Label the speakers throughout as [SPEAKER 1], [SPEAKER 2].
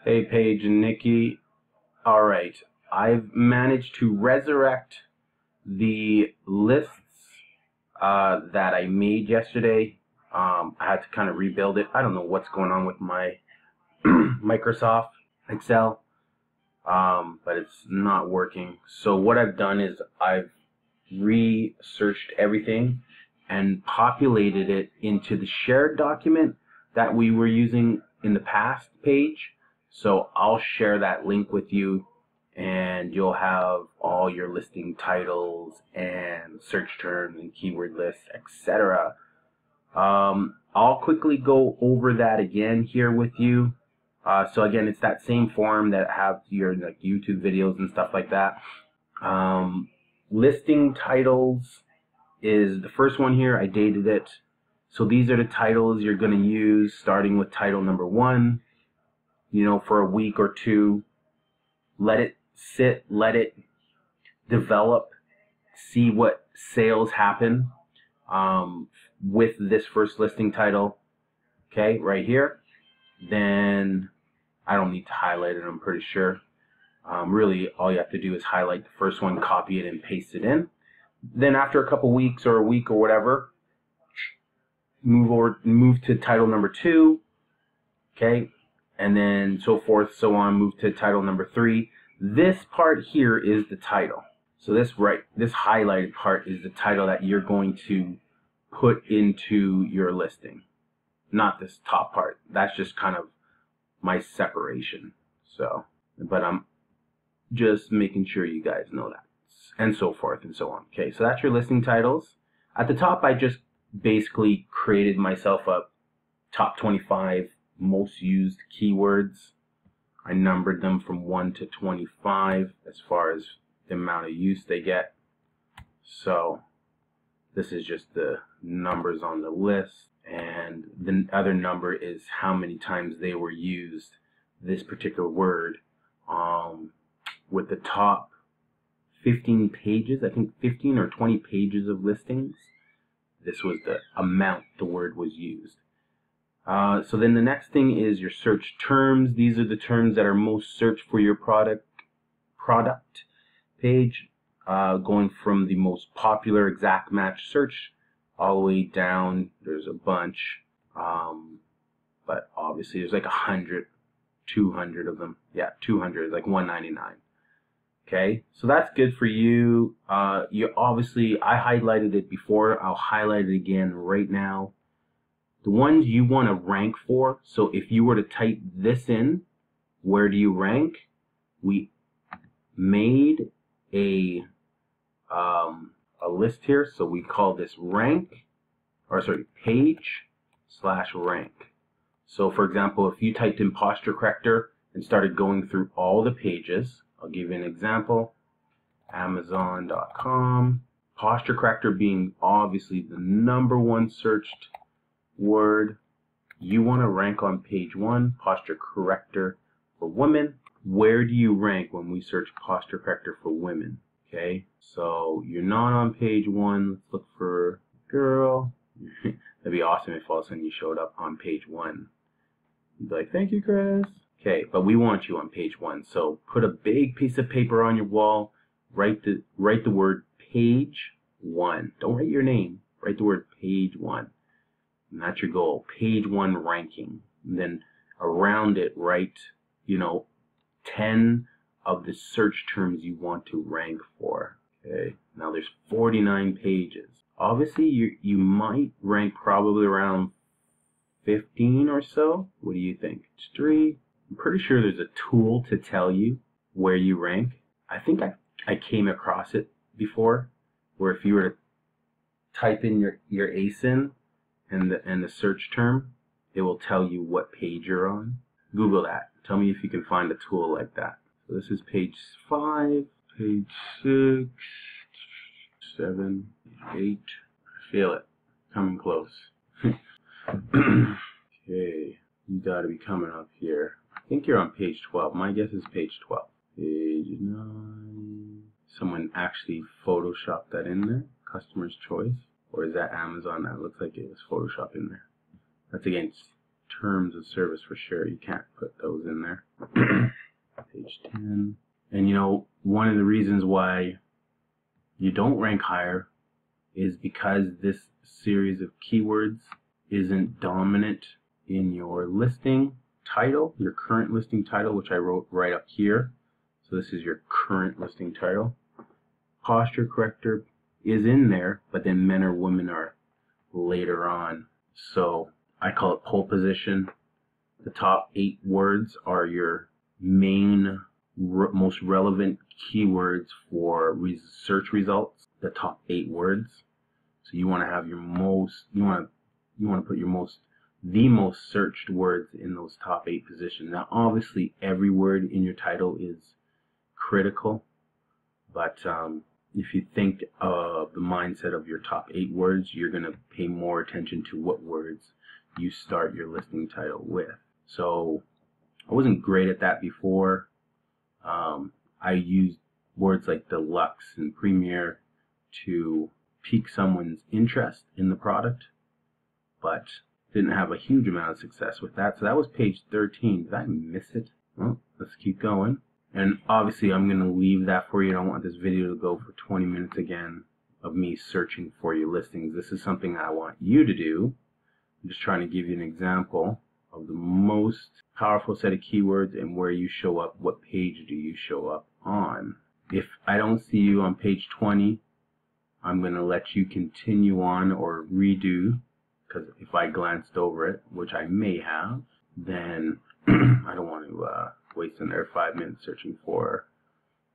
[SPEAKER 1] Hey, Paige and Nikki. All right, I've managed to resurrect the lists that I made yesterday. I had to kind of rebuild it. I don't know what's going on with my Microsoft Excel, but it's not working. So what I've done is I've researched everything and populated it into the shared document that we were using in the past page. So I'll share that link with you, and you'll have all your listing titles and search terms and keyword lists, etc. I'll quickly go over that again here with you. So again, it's that same form that have your like YouTube videos and stuff like that. Listing titles is the first one here. I dated it. So these are the titles you're going to use, starting with title number 1. You know, for a week or two, let it sit, let it develop, see what sales happen with this first listing title. Okay, right here. Then I don't need to highlight it, I'm pretty sure. Really, all you have to do is highlight the first one, copy it, and paste it in. Then after a couple weeks or a week or whatever, move to title number 2. Okay. And then so forth, so on, move to title number 3. This part here is the title. So this highlighted part is the title that you're going to put into your listing. Not this top part. That's just kind of my separation. So, but I'm just making sure you guys know that. And so forth and so on. Okay, so that's your listing titles. At the top, I just basically created myself a top 25 most used keywords. I numbered them from 1 to 25 as far as the amount of use they get. So this is just the numbers on the list, and the other number is how many times they were used, this particular word, with the top 15 pages, I think 15 or 20 pages of listings. This was the amount the word was used. So then the next thing is your search terms. These are the terms that are most searched for your product page, going from the most popular exact match search all the way down. There's a bunch, but obviously there's like 100, 200 of them. Yeah, 200 is like 199. Okay, so that's good for you. You obviously, I highlighted it before. I'll highlight it again right now. The ones you want to rank for. So if you were to type this in, where do you rank? We made a list here. So we call this page/rank. So for example, if you typed in posture corrector and started going through all the pages, I'll give you an example. Amazon.com. Posture corrector being obviously the #1 searched word. You want to rank on page 1, posture corrector for women. Where do you rank when we search posture corrector for women? Okay, so you're not on page 1. Let's look for girl. That'd be awesome if all of a sudden you showed up on page 1. You'd be like, thank you, Chris. Okay, but we want you on page 1. So put a big piece of paper on your wall. Write the word page 1. Don't write your name. Write the word page 1. And that's your goal, page 1 ranking. And then around it, write, 10 of the search terms you want to rank for. Okay, now there's 49 pages. Obviously, you might rank probably around 15 or so. What do you think? It's 3. I'm pretty sure there's a tool to tell you where you rank. I think I came across it before, where if you were to type in your ASIN and the search term, it will tell you what page you're on. Google that. Tell me if you can find a tool like that. So this is page 5, page 6, 7, 8. I feel it. Coming close. Okay, you gotta be coming up here. I think you're on page 12. My guess is page 12. Page 9. Someone actually photoshopped that in there. Customer's choice. Or is that Amazon? That looks like it was photoshopped in there. That's against terms of service for sure. You can't put those in there. Page 10. And you know, one of the reasons why you don't rank higher is because this series of keywords isn't dominant in your listing title, your current listing title, which I wrote right up here. So this is your current listing title. Posture corrector is in there, but then men or women are later on. So I call it pole position. The top 8 words are your main, most relevant keywords for search results. The top 8 words. So you want to have your most, you want to put your the most searched words in those top 8 positions. Now, obviously, every word in your title is critical, but if you think of the mindset of your top 8 words, you're going to pay more attention to what words you start your listing title with. So I wasn't great at that before. I used words like deluxe and premier to pique someone's interest in the product, but didn't have a huge amount of success with that. So that was page 13. Did I miss it? Well, let's keep going. And obviously I'm going to leave that for you. I don't want this video to go for 20 minutes again of me searching for your listings. This is something I want you to do. I'm just trying to give you an example of the most powerful set of keywords and where you show up. What page do you show up on? If I don't see you on page 20, I'm going to let you continue on or redo, because if I glanced over it, which I may have, then I don't want to waste another 5 minutes searching for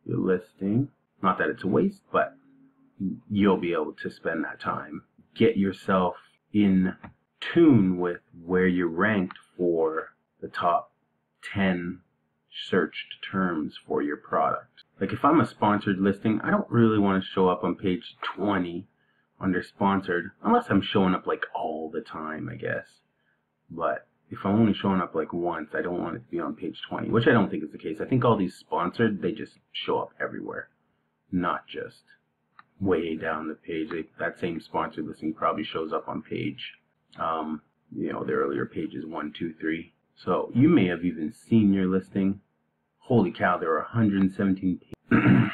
[SPEAKER 1] your listing. Not that it's a waste, but you'll be able to spend that time. Get yourself in tune with where you're ranked for the top 10 searched terms for your product. Like if I'm a sponsored listing, I don't really want to show up on page 20 under sponsored, unless I'm showing up like all the time, I guess. But if I'm only showing up like once, I don't want it to be on page 20, which I don't think is the case. I think all these sponsored, they just show up everywhere, not just way down the page. That same sponsored listing probably shows up on page, you know, the earlier pages 1, 2, 3. So you may have even seen your listing. Holy cow, there are 117 pages.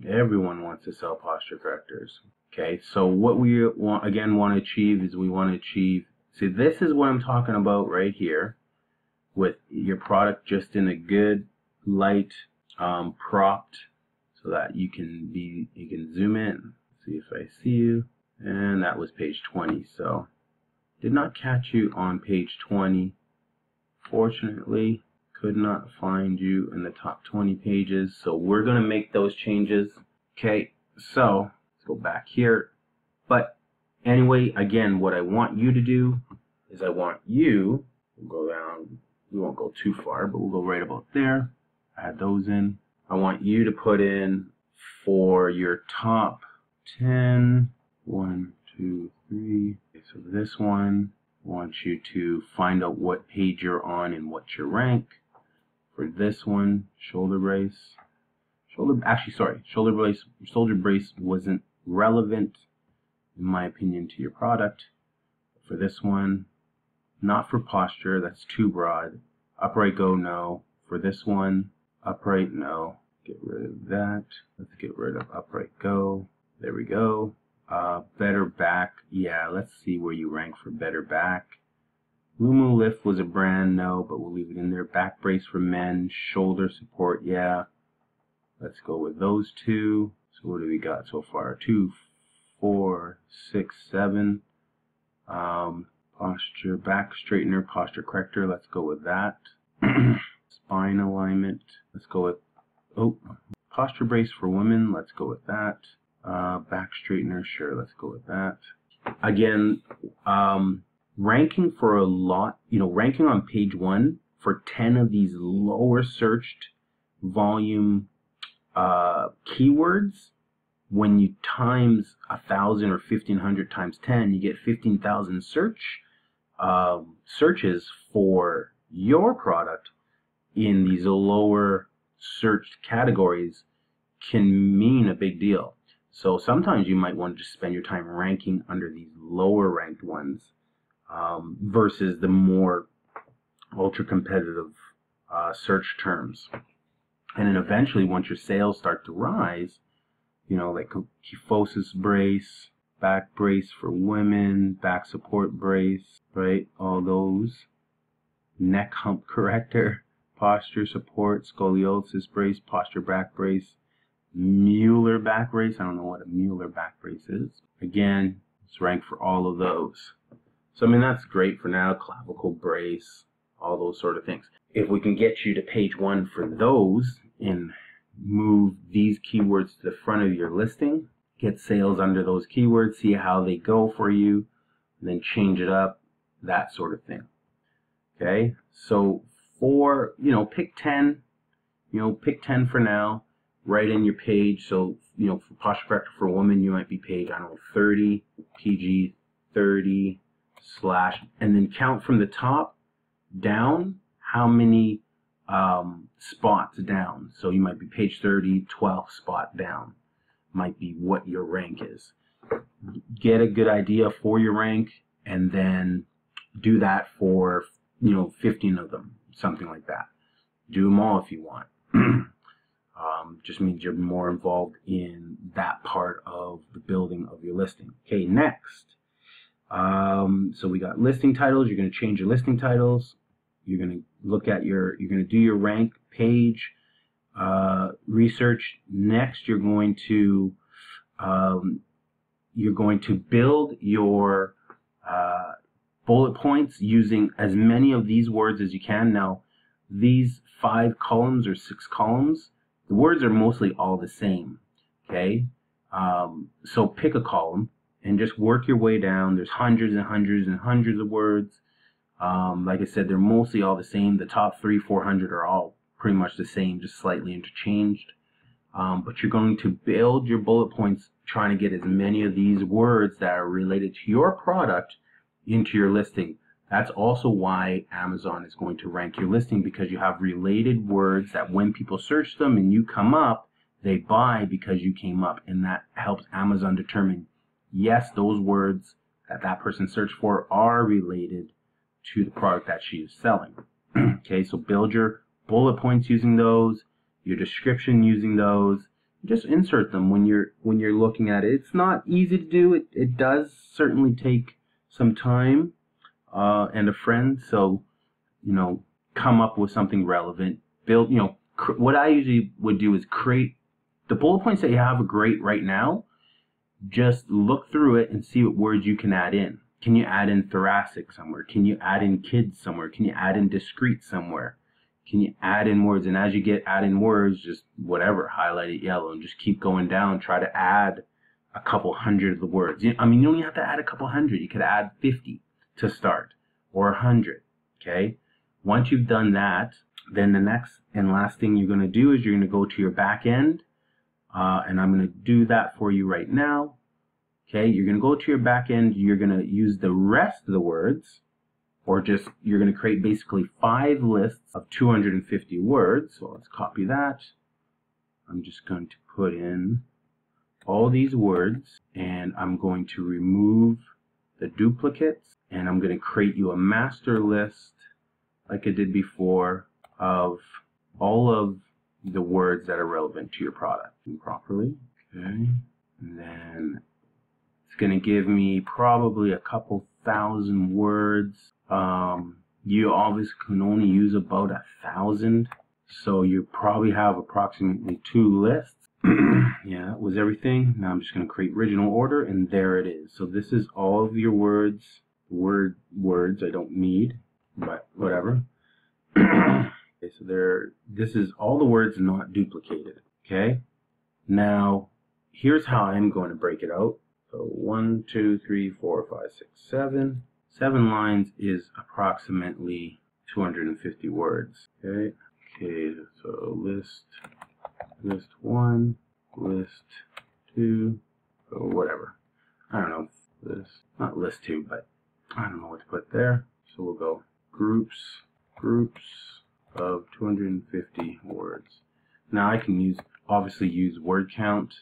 [SPEAKER 1] Everyone wants to sell posture correctors. Okay, so what we want to achieve is we want to achieve, see, this is what I'm talking about right here, with your product just in a good light, propped, so that you can zoom in, see if I see you, and that was page 20. So did not catch you on page 20. Fortunately, could not find you in the top 20 pages, so we're going to make those changes. Okay, so let's go back here. But anyway, again, what I want you to do is I want you, we'll go down, we won't go too far, but we'll go right about there, add those in. I want you to put in for your top 10, 1, 2, 3. Okay, so this one, I want you to find out what page you're on and what's your rank. For this one, shoulder brace. Shoulder brace wasn't relevant, in my opinion, to your product. For this one, not for posture, that's too broad. Upright go, no. For this one, upright, no. Get rid of that. Let's get rid of upright go. There we go. Better back, yeah, let's see where you rank for better back. Lumo lift was a brand, no, but we'll leave it in there. Back brace for men, shoulder support, yeah. Let's go with those two. So what do we got so far? 2, 4, 6, 7. Posture, back straightener, posture corrector, let's go with that. Spine alignment, let's go with, posture brace for women, let's go with that. Back straightener, sure, let's go with that. Again, ranking for a lot, ranking on page 1 for 10 of these lower searched volume keywords, when you times 1,000 or 1,500 times 10, you get 15,000 searches for your product in these lower searched categories can mean a big deal. So sometimes you might want to just spend your time ranking under these lower ranked ones versus the more ultra competitive search terms. And then eventually, once your sales start to rise, you know, like kyphosis brace, back brace for women, back support brace, right? All those. Neck hump corrector, posture support, scoliosis brace, posture back brace, Mueller back brace. I don't know what a Mueller back brace is. Again, it's ranked for all of those. So I mean, that's great for now. Clavicle brace, all those sort of things. If we can get you to page 1 for those and move these keywords to the front of your listing, get sales under those keywords, see how they go for you, and then change it up, that sort of thing. Okay, so for, you know, pick 10, pick 10 for now, write in your page. So, you know, for posture corrector for a woman, you might be page, I don't know, 30, PG 30 / and then count from the top down how many spots down. So you might be page 30, 12th spot down, might be what your rank is. Get a good idea for your rank, and then do that for, you know, 15 of them, something like that. Do them all if you want. Just means you're more involved in that part of the building of your listing. Okay, next. So we got listing titles. You're going to change your listing titles. You're going to look at you're going to do your rank page research. Next, you're going to build your bullet points using as many of these words as you can. Now, these 5 columns or 6 columns, the words are mostly all the same. Okay, so pick a column and just work your way down. There's hundreds and hundreds and hundreds of words. Like I said, they're mostly all the same. The top 300-400 are all pretty much the same, just slightly interchanged. But you're going to build your bullet points trying to get as many of these words that are related to your product into your listing. That's also why Amazon is going to rank your listing, because you have related words that when people search them and you come up, they buy because you came up, and that helps Amazon determine, yes, those words that that person searched for are related to the product that she is selling. Okay, so build your bullet points using those, your description using those. Just insert them when you're looking at it. It's not easy to do. It does certainly take some time and a friend. So, you know, come up with something relevant. Build, you know, what I usually would do is create the bullet points that you have are great right now. Just look through it and see what words you can add in. Can you add in thoracic somewhere? Can you add in kids somewhere? Can you add in discrete somewhere? Can you add in words? And as you add in words, just whatever, highlight it yellow and just keep going down. Try to add a couple hundred of the words. I mean, you don't even have to add a couple hundred. You could add 50 to start, or 100. Okay. Once you've done that, then the next and last thing you're going to do is you're going to go to your back end. And I'm going to do that for you right now. Okay, you're going to go to your back end. You're going to use the rest of the words, or just you're going to create basically 5 lists of 250 words. So let's copy that. I'm just going to put in all these words, and I'm going to remove the duplicates, and I'm going to create you a master list like I did before of all of the words that are relevant to your product properly. Okay, and then it's going to give me probably a couple thousand words. You obviously can only use about 1,000, so you probably have approximately 2 lists. Yeah, that was everything. Now I'm just going to create original order, and there it is. So this is all of your words. Words I don't need, but whatever. Okay, so this is all the words not duplicated. Okay, now here's how I'm going to break it out. So 1, 2, 3, 4, 5, 6, 7. 7 lines is approximately 250 words. Okay. Okay. So list 1, list 2, or whatever. I don't know. Not list 2, but I don't know what to put there. So we'll go groups of 250 words. Now I can obviously use word count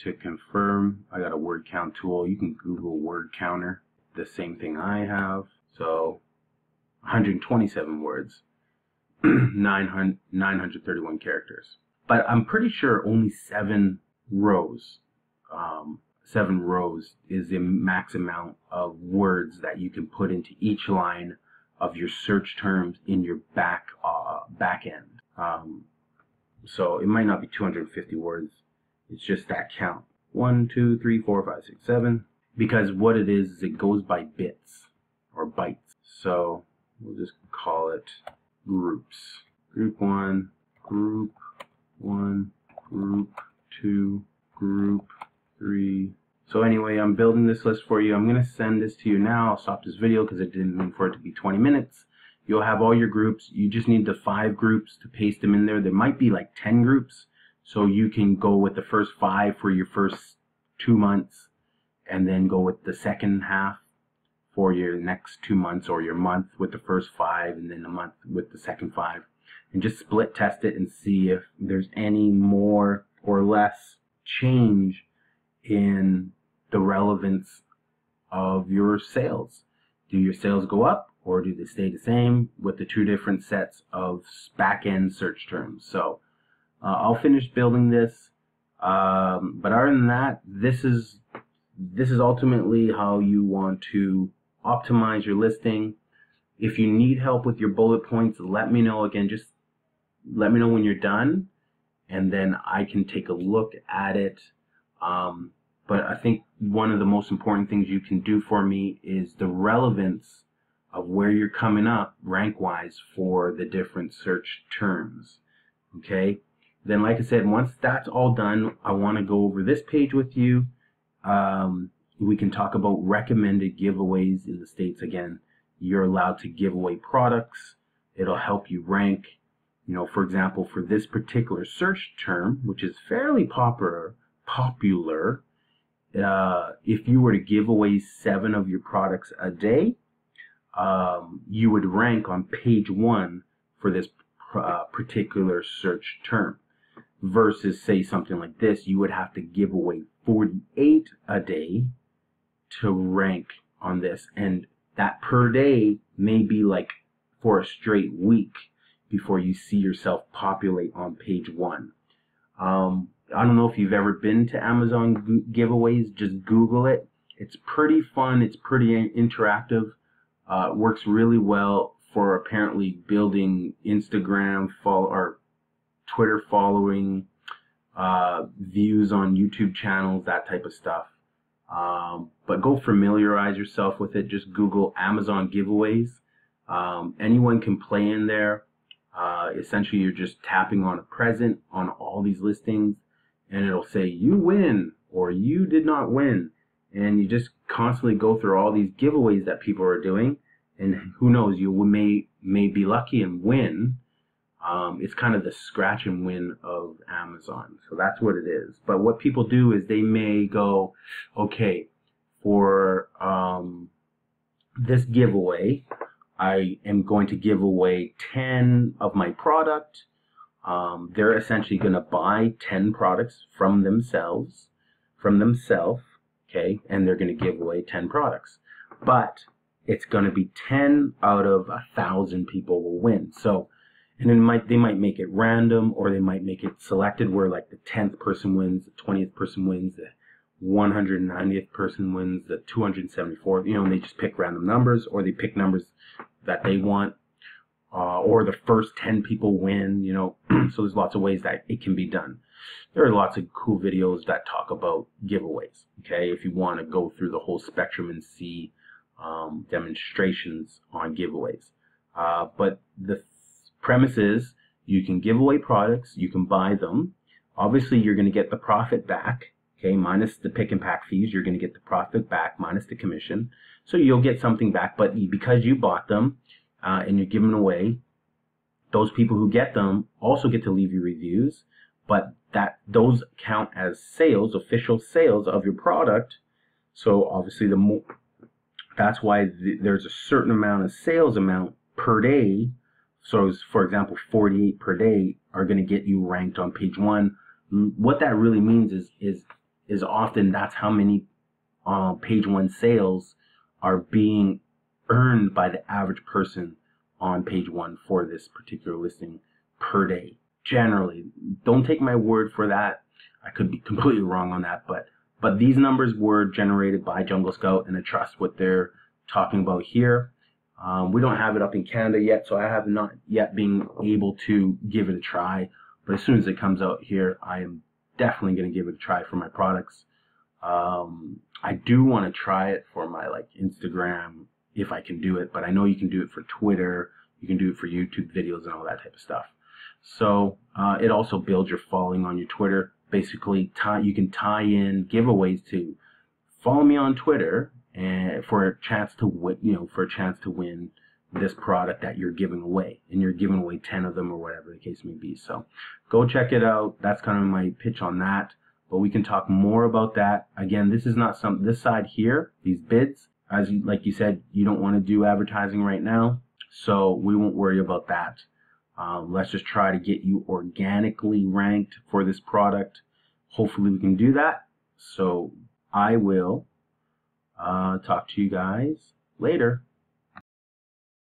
[SPEAKER 1] to confirm. I got a word count tool. You can Google word counter, the same thing I have. So 127 words. 931 characters. But I'm pretty sure only 7 rows. 7 rows is the max amount of words that you can put into each line of your search terms in your back end. So it might not be 250 words. It's just that count. 1, 2, 3, 4, 5, 6, 7. Because what it is it goes by bits or bytes. So we'll just call it groups. Group 1, group 1, group 2, group 3. So anyway, I'm building this list for you. I'm going to send this to you now. I'll stop this video because it didn't mean for it to be 20 minutes. You'll have all your groups. You just need the 5 groups to paste them in there. There might be like 10 groups. So you can go with the first 5 for your first 2 months and then go with the second half for your next 2 months, or your month with the first 5 and then a month with the second 5. And just split test it and see if there's any more or less change in the relevance of your sales. Do your sales go up, or do they stay the same with the 2 different sets of back-end search terms? So I'll finish building this, but other than that, this is ultimately how you want to optimize your listing. If you need help with your bullet points, let me know. Again, just let me know when you're done, and then I can take a look at it. But I think one of the most important things you can do for me is the relevance of where you're coming up rank-wise for the different search terms. Okay? Then, like I said, once that's all done, I want to go over this page with you. We can talk about recommended giveaways in the States. Again, you're allowed to give away products. It'll help you rank. You know, for example, for this particular search term, which is fairly popular, if you were to give away 7 of your products a day, you would rank on page 1 for this particular search term. Versus, say, something like this, you would have to give away 48 a day to rank on this. And that per day may be like for a straight week before you see yourself populate on page 1. I don't know if you've ever been to Amazon giveaways. Just Google it. It's pretty fun. It's pretty interactive. It works really well for apparently building Instagram or Twitter following, views on YouTube channels, that type of stuff. But go familiarize yourself with it. Just Google Amazon giveaways. Anyone can play in there. Essentially, you're just tapping on a present on all these listings, and it'll say you win or you did not win. And you just constantly go through all these giveaways that people are doing, and who knows, you may be lucky and win. It's kind of the scratch and win of Amazon. So that's what it is. But what people do is they may go, okay, for this giveaway, I am going to give away 10 of my product. They're essentially going to buy 10 products from themselves, okay, and they're going to give away 10 products. But it's going to be 10 out of 1,000 people will win. So, and then they might make it random, or they might make it selected where like the 10th person wins, the 20th person wins, the 190th person wins, the 274th, you know, and they just pick random numbers, or they pick numbers that they want, or the first 10 people win, you know. So there's lots of ways that it can be done. There are lots of cool videos that talk about giveaways, okay, if you want to go through the whole spectrum and see demonstrations on giveaways. But the premise is you can give away products, you can buy them. Obviously, you're going to get the profit back, okay, minus the pick and pack fees. You're going to get the profit back minus the commission. So you'll get something back, but because you bought them and you're giving away, those people who get them also get to leave you reviews, but those count as sales, official sales of your product. So obviously, that's why there's a certain amount of sales amount per day. So, for example, 48 per day are going to get you ranked on page 1. What that really means is often that's how many page 1 sales are being earned by the average person on page 1 for this particular listing per day. Generally, don't take my word for that. I could be completely wrong on that, but these numbers were generated by Jungle Scout, and I trust what they're talking about here. We don't have it up in Canada yet, so I have not yet been able to give it a try. But as soon as it comes out here, I am definitely going to give it a try for my products. I do want to try it for my Instagram if I can do it, but I know you can do it for Twitter, you can do it for YouTube videos and all that type of stuff. So it also builds your following on your Twitter. Basically, you can tie in giveaways to follow me on Twitter and for a chance to win, this product that you're giving away, and you're giving away 10 of them or whatever the case may be. So go check it out. That's kind of my pitch on that. But we can talk more about that. Again, this is not this side here, these bids, like you said, you don't want to do advertising right now, so we won't worry about that. Let's just try to get you organically ranked for this product. Hopefully we can do that. So I will talk to you guys later.